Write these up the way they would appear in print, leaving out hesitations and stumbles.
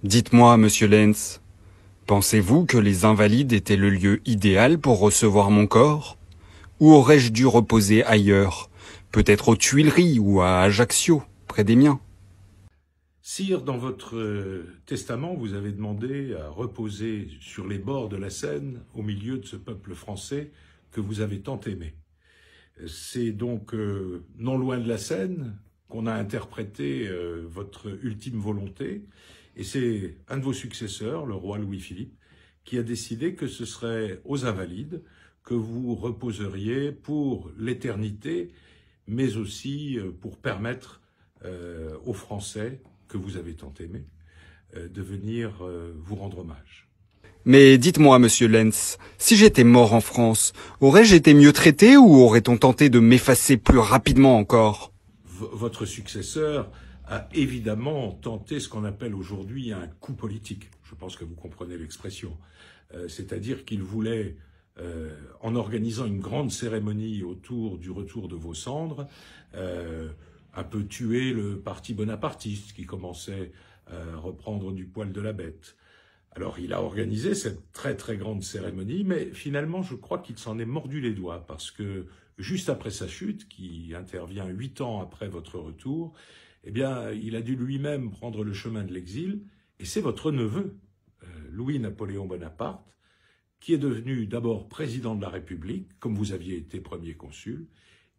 Dites-moi, monsieur Lenz, pensez-vous que les Invalides étaient le lieu idéal pour recevoir mon corps? Ou aurais-je dû reposer ailleurs, peut-être aux Tuileries ou à Ajaccio, près des miens? Sire, dans votre testament, vous avez demandé à reposer sur les bords de la Seine, au milieu de ce peuple français que vous avez tant aimé. C'est donc non loin de la Seine qu'on a interprété votre ultime volonté, et c'est un de vos successeurs, le roi Louis-Philippe, qui a décidé que ce serait aux Invalides que vous reposeriez pour l'éternité, mais aussi pour permettre aux Français que vous avez tant aimé de venir vous rendre hommage. Mais dites-moi, monsieur Lenz, si j'étais mort en France, aurais-je été mieux traité ou aurait-on tenté de m'effacer plus rapidement encore? Votre successeur a évidemment tenté ce qu'on appelle aujourd'hui un coup politique. Je pense que vous comprenez l'expression. C'est-à-dire qu'il voulait, en organisant une grande cérémonie autour du retour de vos cendres, un peu tuer le parti bonapartiste qui commençait à reprendre du poil de la bête. Alors il a organisé cette très très grande cérémonie, mais finalement je crois qu'il s'en est mordu les doigts parce que juste après sa chute, qui intervient 8 ans après votre retour, eh bien il a dû lui-même prendre le chemin de l'exil, et c'est votre neveu, Louis-Napoléon Bonaparte, qui est devenu d'abord président de la République, comme vous aviez été premier consul,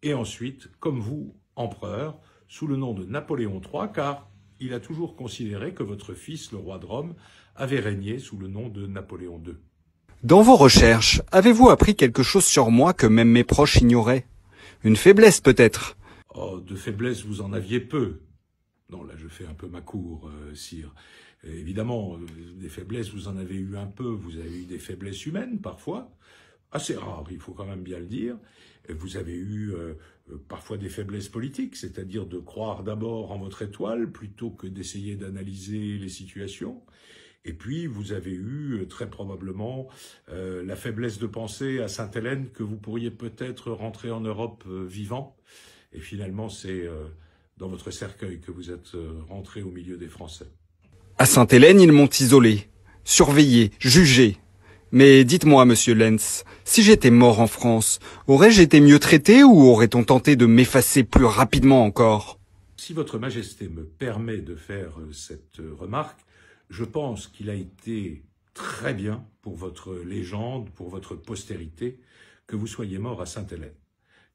et ensuite, comme vous, empereur, sous le nom de Napoléon III, car il a toujours considéré que votre fils, le roi de Rome, avait régné sous le nom de Napoléon II. Dans vos recherches, avez-vous appris quelque chose sur moi que même mes proches ignoraient? Une faiblesse peut-être? Oh, de faiblesse, vous en aviez peu. Non, là, je fais un peu ma cour, sire. Évidemment, des faiblesses, vous en avez eu un peu. Vous avez eu des faiblesses humaines, parfois. Assez rares, il faut quand même bien le dire. Vous avez eu parfois des faiblesses politiques, c'est-à-dire de croire d'abord en votre étoile plutôt que d'essayer d'analyser les situations. Et puis, vous avez eu très probablement la faiblesse de penser à Sainte-Hélène que vous pourriez peut-être rentrer en Europe vivant. Et finalement, c'est dans votre cercueil que vous êtes rentré au milieu des Français. À Sainte-Hélène, ils m'ont isolé, surveillé, jugé. Mais dites-moi, monsieur Lenz, si j'étais mort en France, aurais-je été mieux traité ou aurait-on tenté de m'effacer plus rapidement encore? Si votre Majesté me permet de faire cette remarque, je pense qu'il a été très bien pour votre légende, pour votre postérité, que vous soyez mort à Sainte-Hélène.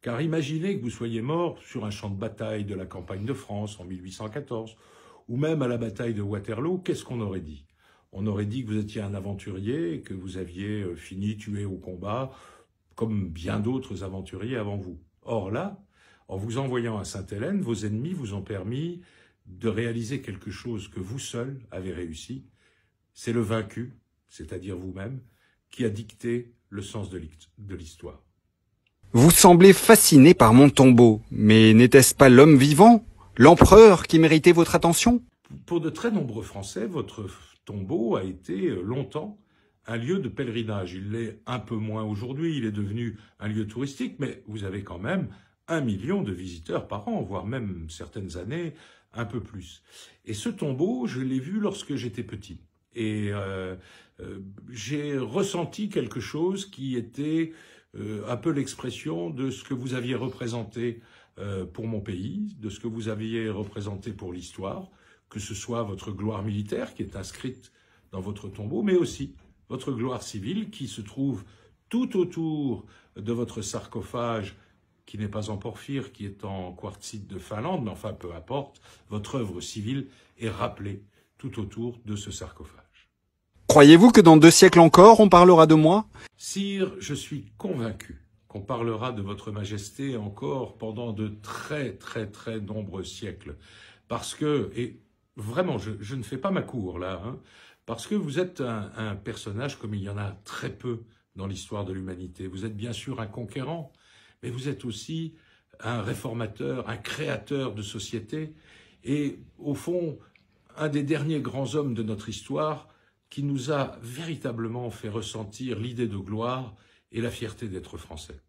Car imaginez que vous soyez mort sur un champ de bataille de la campagne de France en 1814, ou même à la bataille de Waterloo, qu'est-ce qu'on aurait dit? On aurait dit que vous étiez un aventurier, que vous aviez fini tué au combat, comme bien d'autres aventuriers avant vous. Or là, en vous envoyant à Sainte-Hélène, vos ennemis vous ont permis de réaliser quelque chose que vous seul avez réussi. C'est le vaincu, c'est-à-dire vous-même, qui a dicté le sens de l'histoire. Vous semblez fasciné par mon tombeau, mais n'était-ce pas l'homme vivant, l'empereur qui méritait votre attention? Pour de très nombreux Français, votre tombeau a été longtemps un lieu de pèlerinage. Il l'est un peu moins aujourd'hui, il est devenu un lieu touristique, mais vous avez quand même 1 million de visiteurs par an, voire même certaines années, un peu plus. Et ce tombeau, je l'ai vu lorsque j'étais petit. Et j'ai ressenti quelque chose qui était un peu l'expression de ce que vous aviez représenté pour mon pays, de ce que vous aviez représenté pour l'histoire, que ce soit votre gloire militaire qui est inscrite dans votre tombeau, mais aussi votre gloire civile qui se trouve tout autour de votre sarcophage, qui n'est pas en porphyre, qui est en quartzite de Finlande, mais enfin peu importe, votre œuvre civile est rappelée tout autour de ce sarcophage. Croyez-vous que dans 2 siècles encore, on parlera de moi? Sire, je suis convaincu qu'on parlera de votre Majesté encore pendant de très très très nombreux siècles. Parce que, et vraiment, je ne fais pas ma cour là, hein, parce que vous êtes un personnage comme il y en a très peu dans l'histoire de l'humanité. Vous êtes bien sûr un conquérant, mais vous êtes aussi un réformateur, un créateur de société, et au fond, un des derniers grands hommes de notre histoire qui nous a véritablement fait ressentir l'idée de gloire et la fierté d'être français.